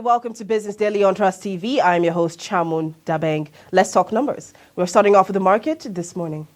welcome to Business Daily on Trust TV. I'm your host, Chamun Dabeng. Let's talk numbers. We're starting off with the market this morning.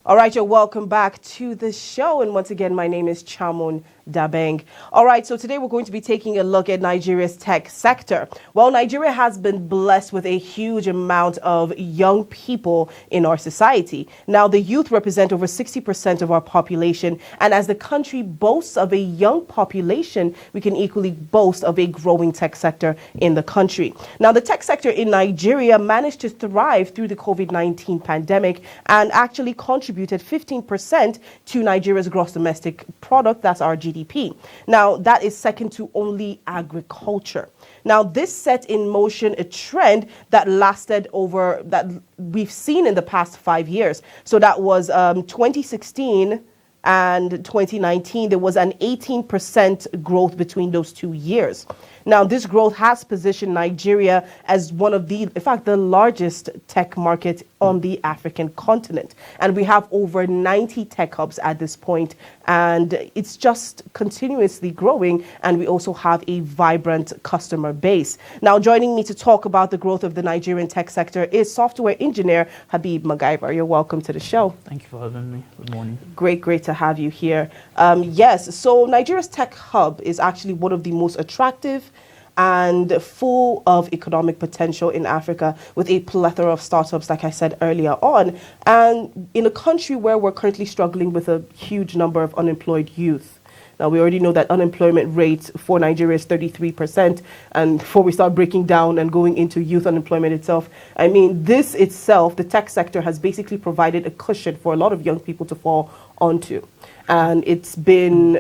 All right, you're welcome back to the show. And once again, my name is Chamun Dabeng. All right, so today we're going to be taking a look at Nigeria's tech sector. Well, Nigeria has been blessed with a huge amount of young people in our society. Now, the youth represent over 60% of our population. And as the country boasts of a young population, we can equally boast of a growing tech sector in the country. Now, the tech sector in Nigeria managed to thrive through the COVID-19 pandemic and actually contributed 15% to Nigeria's gross domestic product, that's our GDP. Now, that is second to only agriculture. Now, this set in motion a trend that that we've seen in the past 5 years. So that was 2016 and 2019, there was an 18% growth between those 2 years. Now, this growth has positioned Nigeria as one of in fact, the largest tech market on the African continent. And we have over 90 tech hubs at this point, and it's just continuously growing. And we also have a vibrant customer base. Now, joining me to talk about the growth of the Nigerian tech sector is software engineer Habib Magaiva. You're welcome to the show. Thank you for having me. Good morning. Great to have you here. Yes, so Nigeria's tech hub is actually one of the most attractive and full of economic potential in Africa, with a plethora of startups, like I said earlier on, and in a country where we're currently struggling with a huge number of unemployed youth. Now, we already know that unemployment rate for Nigeria is 33%. And before we start breaking down and going into youth unemployment itself, I mean, this itself, the tech sector has basically provided a cushion for a lot of young people to fall onto. And it's been,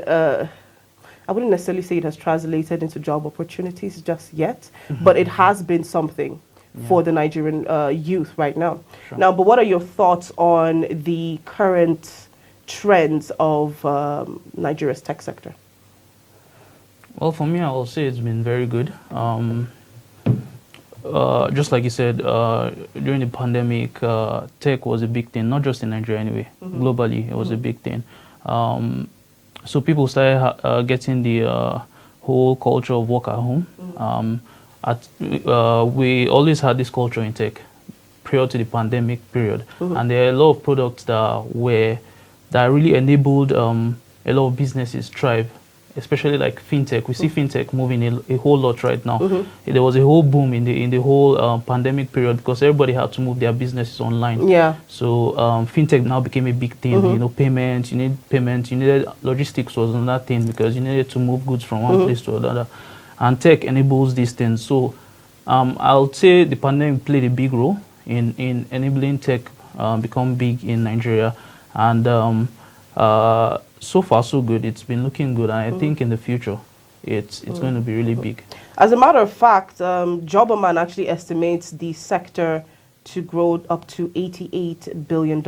I wouldn't necessarily say it has translated into job opportunities just yet, but it has been something for the Nigerian youth right now. Sure. Now, but what are your thoughts on the current trends of Nigeria's tech sector? Well, for me, I will say it's been very good. Just like you said, during the pandemic, tech was a big thing, not just in Nigeria anyway. Globally, it was a big thing. So people started getting the whole culture of work at home. We always had this culture in tech prior to the pandemic period. And there are a lot of products that really enabled a lot of businesses thrive, especially like fintech. We see fintech moving a whole lot right now. There was a whole boom in the whole pandemic period because everybody had to move their businesses online. Yeah. So fintech now became a big thing. You know, payments. You needed logistics was another thing because you needed to move goods from one place to another, and tech enables these things. So I'll say the pandemic played a big role in enabling tech become big in Nigeria, and so far so good. It's been looking good, and I think in the future it's going to be really big. As a matter of fact, Jobberman actually estimates the sector to grow up to $88 billion.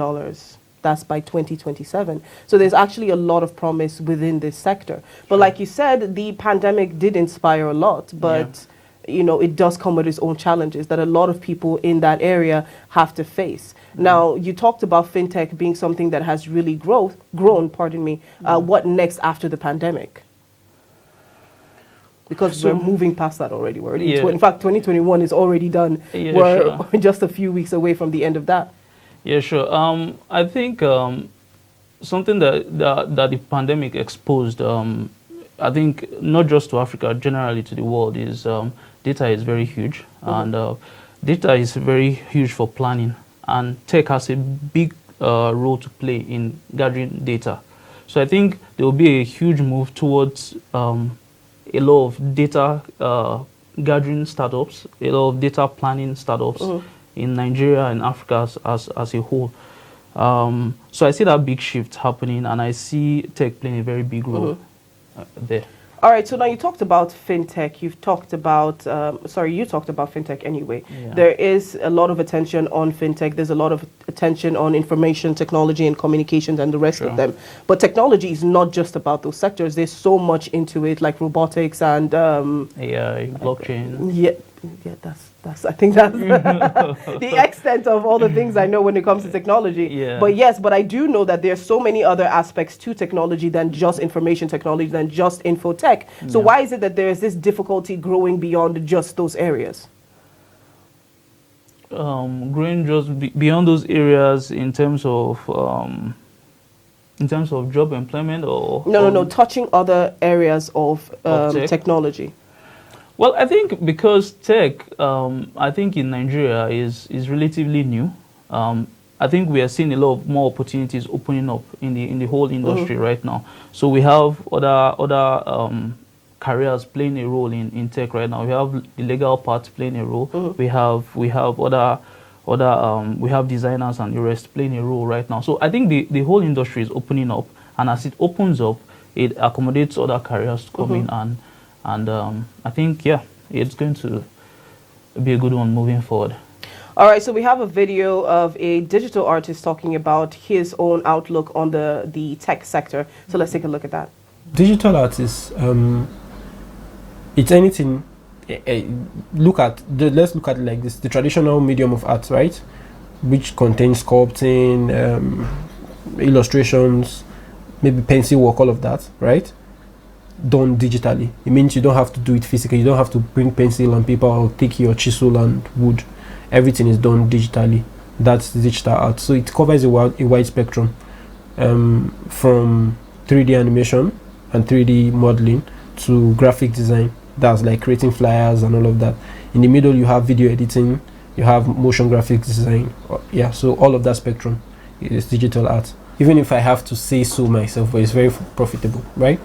That's by 2027. So there's actually a lot of promise within this sector. But like you said, the pandemic did inspire a lot, but you know, it does come with its own challenges that a lot of people in that area have to face. Now, you talked about fintech being something that has really grown. What next after the pandemic? Because we're moving past that already. We're already in fact, 2021 is already done. We're just a few weeks away from the end of that. Yeah, sure. I think something that the pandemic exposed, I think not just to Africa, generally to the world, is data is very huge, and data is very huge for planning, and tech has a big role to play in gathering data. So I think there will be a huge move towards a lot of data gathering startups, a lot of data planning startups in Nigeria and Africa as a whole. So I see that big shift happening, and I see tech playing a very big role there. All right, so now you talked about fintech. You've talked about, you talked about fintech anyway. Yeah. There is a lot of attention on fintech. There's a lot of attention on information technology and communications and the rest of them. But technology is not just about those sectors. There's so much into it, like robotics and AI, blockchain. Yeah, I think that's the extent of all the things I know when it comes to technology. Yeah. But I do know that there's so many other aspects to technology than just information technology, than just infotech. So why is it that there is this difficulty growing beyond just those areas? Growing just beyond those areas in terms of job employment, or No, touching other areas of technology. Well, I think because tech, I think in Nigeria is relatively new. I think we are seeing a lot of more opportunities opening up in the whole industry right now. So we have other careers playing a role in tech right now. We have the legal part playing a role. We have we have designers and the rest playing a role right now. So I think the whole industry is opening up, and as it opens up, it accommodates other careers to come in, and I think it's going to be a good one moving forward. All right, so we have a video of a digital artist talking about his own outlook on the tech sector. So let's take a look at that. Digital artists, it's anything. Let's look at it like this: the traditional medium of art, right, which contains sculpting, illustrations, maybe pencil work, all of that, right? Done digitally. It means you don't have to do it physically. You don't have to bring pencil and paper or take your chisel and wood. Everything is done digitally. That's digital art. So it covers a wide spectrum, from 3D animation and 3D modeling to graphic design. That's like creating flyers and all of that. In the middle, you have video editing, you have motion graphics design. So all of that spectrum is digital art. Even if I have to say so myself, but it's very profitable, right?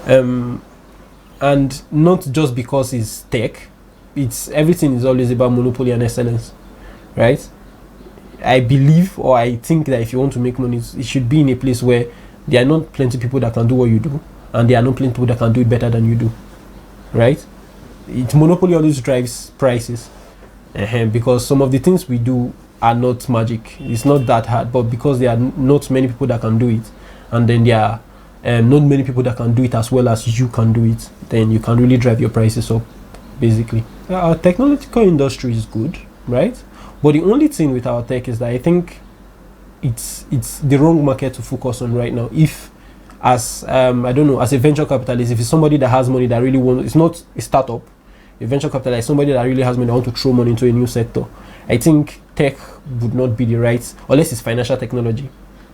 And not just because it's tech. It's everything is always about monopoly and excellence, right? I believe, or I think, that if you want to make money, it should be in a place where there are not plenty of people that can do what you do, and there are not plenty of people that can do it better than you do, right? Monopoly always drives prices, because some of the things we do are not magic. It's not that hard, but because there are not many people that can do it, and then there are not many people that can do it as well as you can do it, then you can really drive your prices up, basically. Our technological industry is good, right? But the only thing with our tech is that I think it's the wrong market to focus on right now. If, as as a venture capitalist, if it's somebody that has money that really wants, it's not a startup, a venture capitalist, somebody that really has money that want to throw money into a new sector, I think tech would not be the right, unless it's financial technology,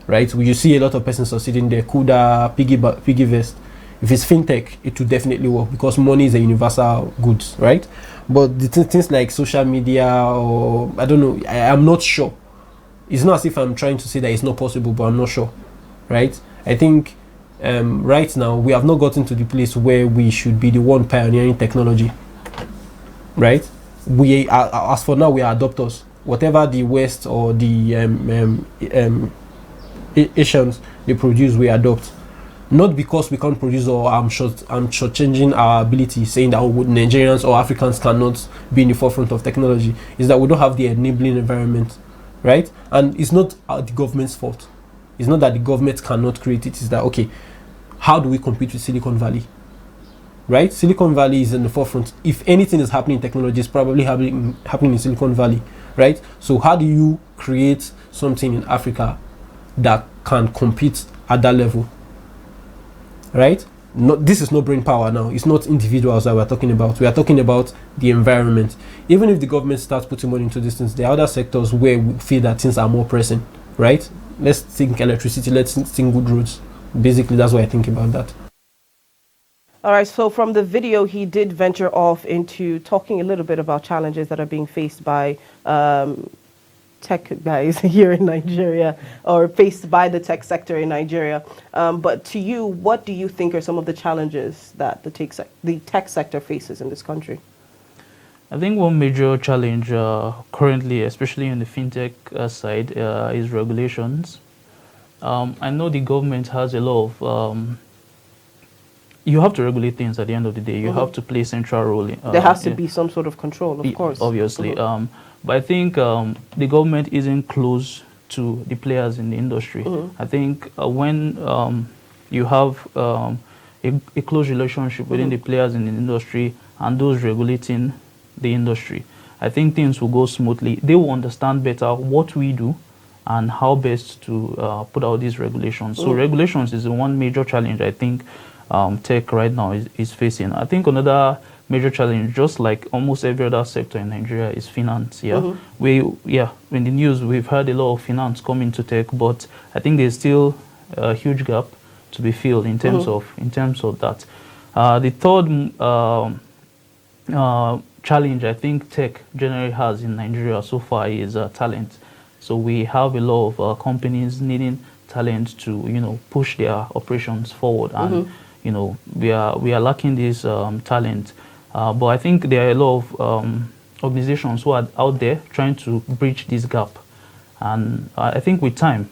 right? You see a lot of persons succeeding there, Kuda, Piggyvest. If it's fintech, it will definitely work because money is a universal goods, right? But the things like social media, or I don't know, I'm not sure. It's not as if I'm trying to say that it's not possible, but I'm not sure, right? I think right now we have not gotten to the place where we should be the one pioneering technology, right? We are, as for now, we are adopters. Whatever the West or the Asians they produce, we adopt. Not because we can't produce, or I'm shortchanging our ability, saying that Nigerians or Africans cannot be in the forefront of technology. Is that we don't have the enabling environment, right? And it's not the government's fault. It's not that the government cannot create it. It's that, okay, how do we compete with Silicon Valley, right? Silicon Valley is in the forefront. If anything is happening in technology, it's probably happening in Silicon Valley, right? So how do you create something in Africa that can compete at that level? Right? this is not brain power now. It's not individuals that we're talking about. We are talking about the environment. Even if the government starts putting money into this things, there are other sectors where we feel that things are more pressing, right? Let's think electricity, let's think good roads. Basically, that's what I think about that. All right, so from the video, he did venture off into talking a little bit about challenges that are being faced by tech guys here in Nigeria, or faced by the tech sector in Nigeria. But to you, what do you think are some of the challenges that the tech sector faces in this country? I think one major challenge currently, especially in the fintech side, is regulations. I know the government has a lot of you have to regulate things at the end of the day. You have to play a central role. There has to be some sort of control, of course. Obviously. But I think the government isn't close to the players in the industry. I think when you have a close relationship within the players in the industry and those regulating the industry, I think things will go smoothly. They will understand better what we do and how best to put out these regulations. So regulations is the one major challenge I think tech right now is facing. I think another major challenge, just like almost every other sector in Nigeria, is finance. In the news we've heard a lot of finance come into tech, but I think there's still a huge gap to be filled in terms of that. The third challenge I think tech generally has in Nigeria so far is talent. So we have a lot of companies needing talent to push their operations forward, and we are lacking this talent. But I think there are a lot of organizations who are out there trying to bridge this gap, and I think with time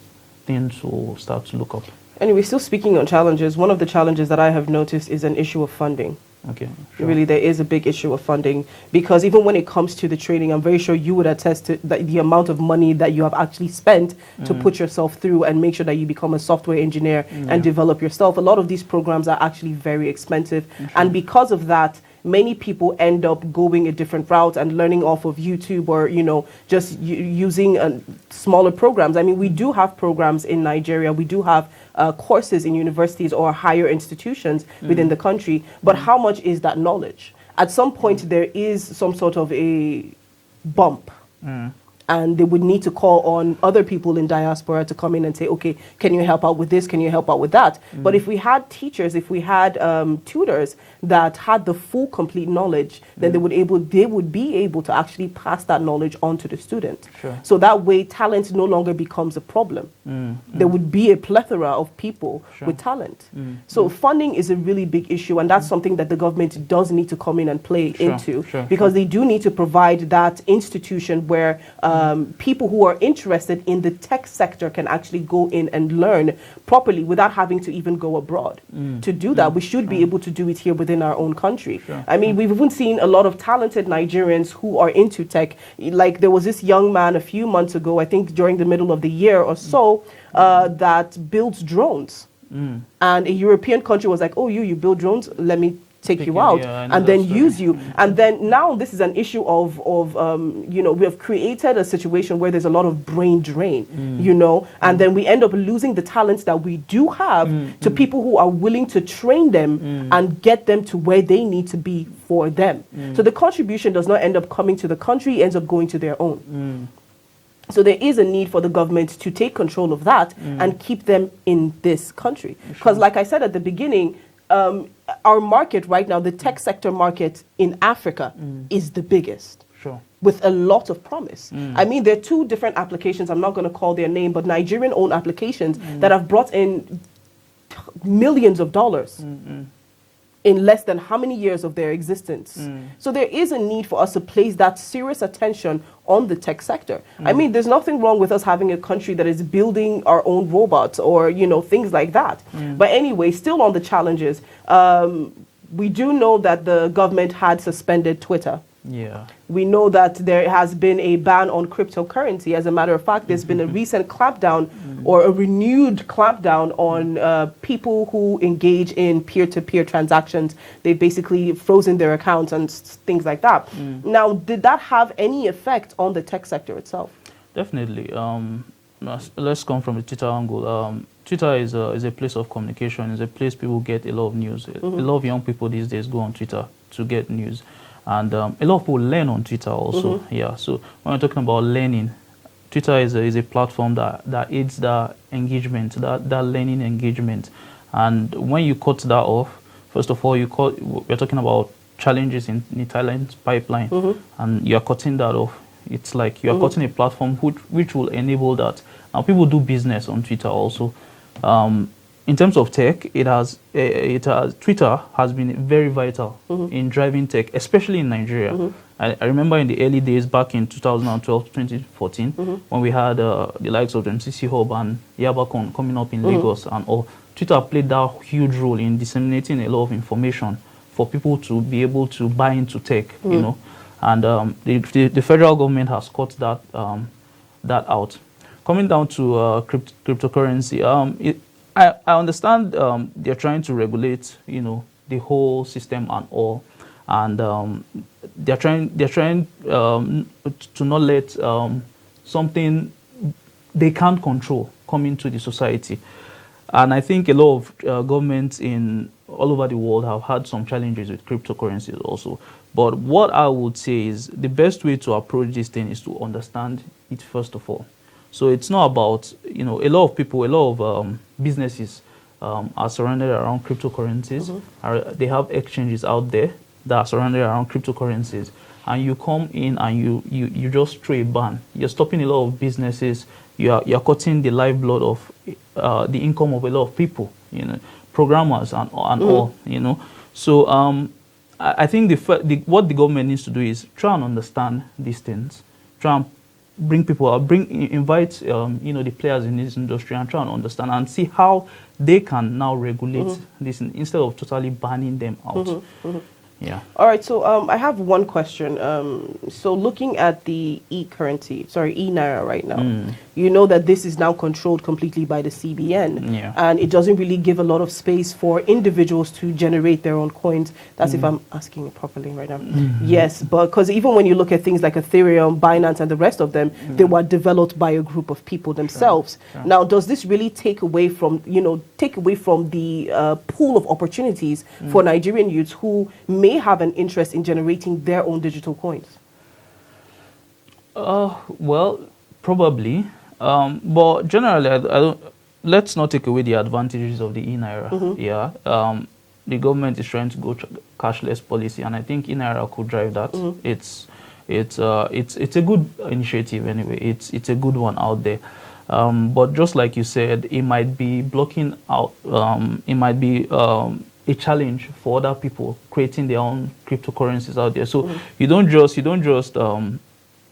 things will start to look up. Anyway, still speaking on challenges, one of the challenges that I have noticed is an issue of funding. Okay, sure. Really, there is a big issue of funding, because even when it comes to the training, I'm very sure you would attest to the amount of money that you have actually spent to put yourself through and make sure that you become a software engineer and develop yourself. A lot of these programs are actually very expensive. And because of that, many people end up going a different route and learning off of YouTube, or, just using smaller programs. I mean, we do have programs in Nigeria. We do have courses in universities or higher institutions within the country. But how much is that knowledge? At some point, there is some sort of a bump. And they would need to call on other people in diaspora to come in and say, okay, can you help out with this? Can you help out with that? But if we had teachers, if we had tutors that had the full, complete knowledge, then they would be able to actually pass that knowledge on to the student. Sure. So that way, talent no longer becomes a problem. There would be a plethora of people with talent. So funding is a really big issue, and that's something that the government does need to come in and play into, because they do need to provide that institution where people who are interested in the tech sector can actually go in and learn properly without having to even go abroad. To do that, we should be able to do it here within our own country. I mean, we've even seen a lot of talented Nigerians who are into tech. Like, there was this young man a few months ago, I think during the middle of the year or so, that builds drones. And a European country was like, oh, you build drones? Let me take you out and then use you. And then now this is an issue of we have created a situation where there's a lot of brain drain, and then we end up losing the talents that we do have to people who are willing to train them and get them to where they need to be for them. So the contribution does not end up coming to the country, it ends up going to their own. So there is a need for the government to take control of that and keep them in this country. Because like I said at the beginning, our market right now, the tech sector market in Africa, is the biggest. Sure. With a lot of promise. I mean, there are two different applications, I'm not going to call their name, but Nigerian-owned applications that have brought in millions of dollars in less than how many years of their existence. So there is a need for us to place that serious attention on the tech sector. I mean, there's nothing wrong with us having a country that is building our own robots or, things like that. But anyway, still on the challenges, we do know that the government had suspended Twitter. Yeah. We know that there has been a ban on cryptocurrency. As a matter of fact, there's been a recent clampdown or a renewed clampdown on people who engage in peer-to-peer transactions. They've basically frozen their accounts and things like that. Now, did that have any effect on the tech sector itself? Definitely. Let's come from the Twitter angle. Twitter is a place of communication. It's a place people get a lot of news. A lot of young people these days go on Twitter to get news, and a lot of people learn on Twitter also. Yeah. So when we're talking about learning, Twitter is a platform that aids that engagement, that learning engagement. And when you cut that off, first of all, we're talking about challenges in the talent pipeline, and you're cutting that off. It's like you're cutting a platform which will enable that. Now people do business on Twitter also. In terms of tech, Twitter has been very vital in driving tech, especially in Nigeria. I remember in the early days back in 2012, 2014, when we had the likes of MCC Hub and Yabacon coming up in Lagos and all. Twitter played that huge role in disseminating a lot of information for people to be able to buy into tech, you know. And the federal government has cut that out. Coming down to cryptocurrency, I understand they're trying to regulate, you know, the whole system and all, and they're trying to not let something they can't control come into the society. And I think a lot of governments all over the world have had some challenges with cryptocurrencies also. But what I would say is the best way to approach this thing is to understand it first of all. So it's not about, you know, a lot of people, a lot of businesses are surrounded around cryptocurrencies. They have exchanges out there that are surrounded around cryptocurrencies. And you come in and you just throw a ban. You're stopping a lot of businesses. You're cutting the lifeblood of the income of a lot of people, you know, programmers and all, you know. So I think what the government needs to do is try and understand these things, try and bring people out, invite you know, the players in this industry and try and understand and see how they can now regulate this instead of totally banning them out. Yeah. All right. So I have one question. So looking at the e-Naira right now, you know that this is now controlled completely by the CBN. Yeah. And it doesn't really give a lot of space for individuals to generate their own coins. That's if I'm asking it properly right now. Yes, but because even when you look at things like Ethereum, Binance, and the rest of them, they were developed by a group of people themselves. Sure. Now, does this really take away from the pool of opportunities for Nigerian youths who may have an interest in generating their own digital coins? Well, probably. But generally, I don't. Let's not take away the advantages of the e-Naira. Yeah. The government is trying to go cashless policy, and I think e-Naira could drive that. It's a good initiative anyway. It's a good one out there. But just like you said, it might be blocking out. It might be a challenge for other people creating their own cryptocurrencies out there. So you don't just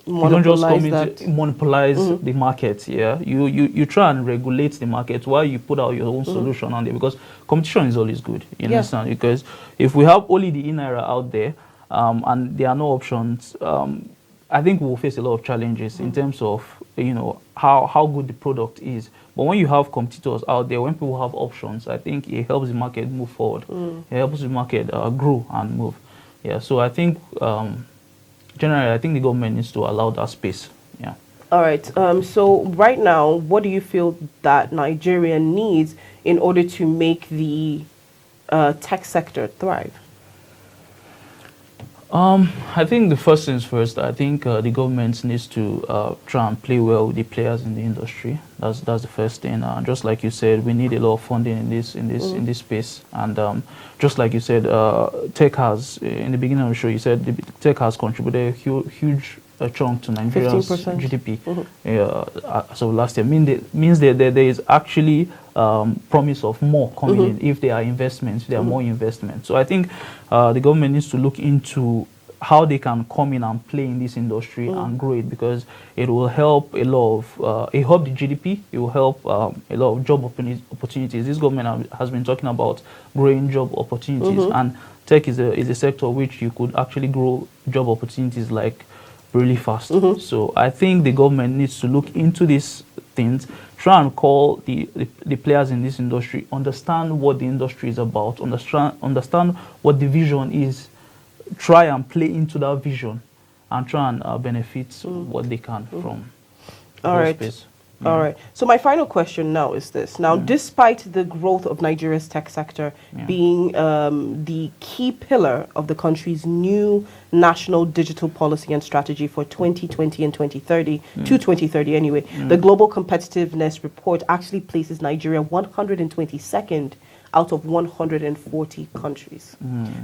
monopolize the market. Yeah, you try and regulate the market while you put out your own solution on there, because competition is always good. You understand? Because if we have only the e-Naira out there and there are no options, I think we'll face a lot of challenges in terms of, you know, how good the product is. But when you have competitors out there, when people have options, I think it helps the market move forward. It helps the market grow and move. Yeah. So I think generally, I think the government needs to allow that space. Yeah. All right. So right now, what do you feel that Nigeria needs in order to make the tech sector thrive? I think the first things first. I think the government needs to try and play well with the players in the industry. That's the first thing. Just like you said, we need a lot of funding in this space. And just like you said, tech has in the beginning of the show. You said tech has contributed a huge chunk to Nigeria's 15%. GDP. So last year means that there is actually promise of more coming in if there are investments, if there are more investments. So I think the government needs to look into how they can come in and play in this industry and grow it, because it will help a lot of it help the GDP. It will help a lot of job opportunities. This government has been talking about growing job opportunities, and tech is a sector which you could actually grow job opportunities like really fast. So I think the government needs to look into these things, try and call the players in this industry, understand what the industry is about, understand what the vision is, try and play into that vision, and try and benefit what they can from All right. space. All right. So my final question now is this. Now, despite the growth of Nigeria's tech sector being the key pillar of the country's new national digital policy and strategy for 2020 and 2030, to 2030 anyway, the Global Competitiveness Report actually places Nigeria 122nd out of 140 countries.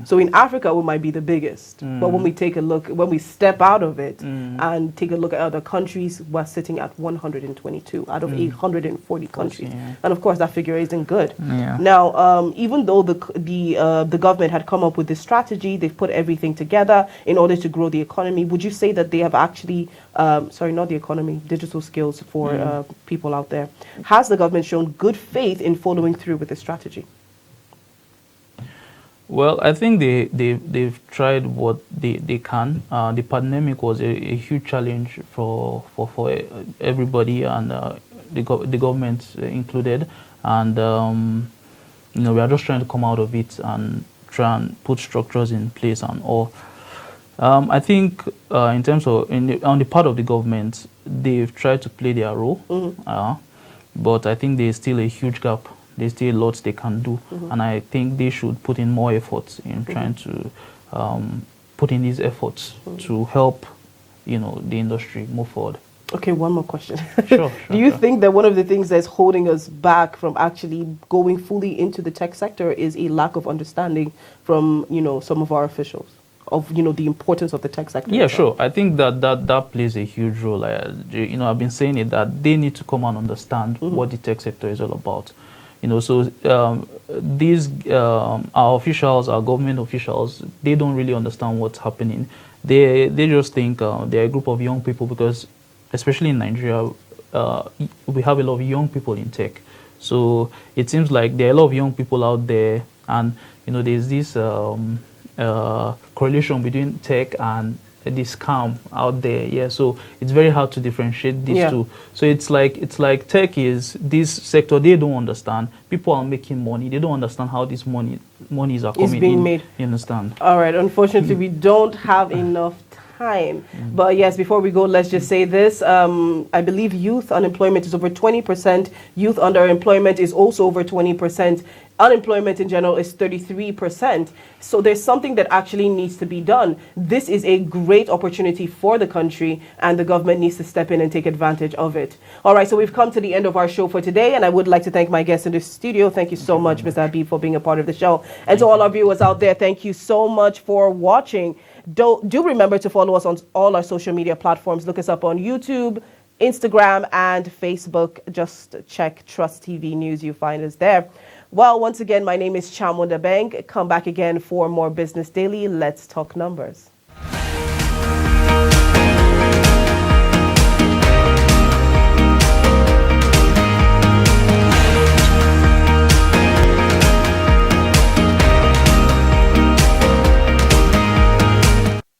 So in Africa, we might be the biggest. But when we take a look, when we step out of it and take a look at other countries, we're sitting at 122 out of 840 countries. And of course, that figure isn't good. Now, even though the government had come up with this strategy, they've put everything together in order to grow the economy. Would you say that they have actually, sorry, not the economy, digital skills for people out there? Has the government shown good faith in following through with this strategy? Well, I think they've tried what they can. The pandemic was a huge challenge for everybody, and the government included. And we are just trying to come out of it and try and put structures in place and all. I think in terms of on the part of the government, they've tried to play their role, but I think there's still a huge gap. There's still lots they can do, and I think they should put in more efforts in trying to put in these efforts to help, the industry move forward. Okay, one more question. Sure. Do you think that one of the things that's holding us back from actually going fully into the tech sector is a lack of understanding from, some of our officials of, the importance of the tech sector? Yeah, sure. I think that plays a huge role. I've been saying it, that they need to come and understand what the tech sector is all about. So these our officials, our government officials, they don't really understand what's happening. They just think they're a group of young people, because especially in Nigeria, we have a lot of young people in tech. So it seems like there are a lot of young people out there, and there's this correlation between tech and this scam out there. Yeah, so it's very hard to differentiate these two. So it's like tech is this sector they don't understand. People are making money. They don't understand how this monies are coming being in. made. You understand? All right. Unfortunately, we don't have enough time. But yes, before we go, let's just say this. I believe youth unemployment is over 20%. Youth underemployment is also over 20%. Unemployment in general is 33%. So there's something that actually needs to be done. This is a great opportunity for the country, and the government needs to step in and take advantage of it. All right, so we've come to the end of our show for today, and I would like to thank my guests in the studio. Thank you so much, Mr. Habib, for being a part of the show. And to all our viewers out there, thank you so much for watching. Do remember to follow us on all our social media platforms. Look us up on YouTube, Instagram, and Facebook. Just check Trust TV News. You find us there. Well, once again, my name is Chamo Dabeng. Come back again for more Business Daily. Let's talk numbers.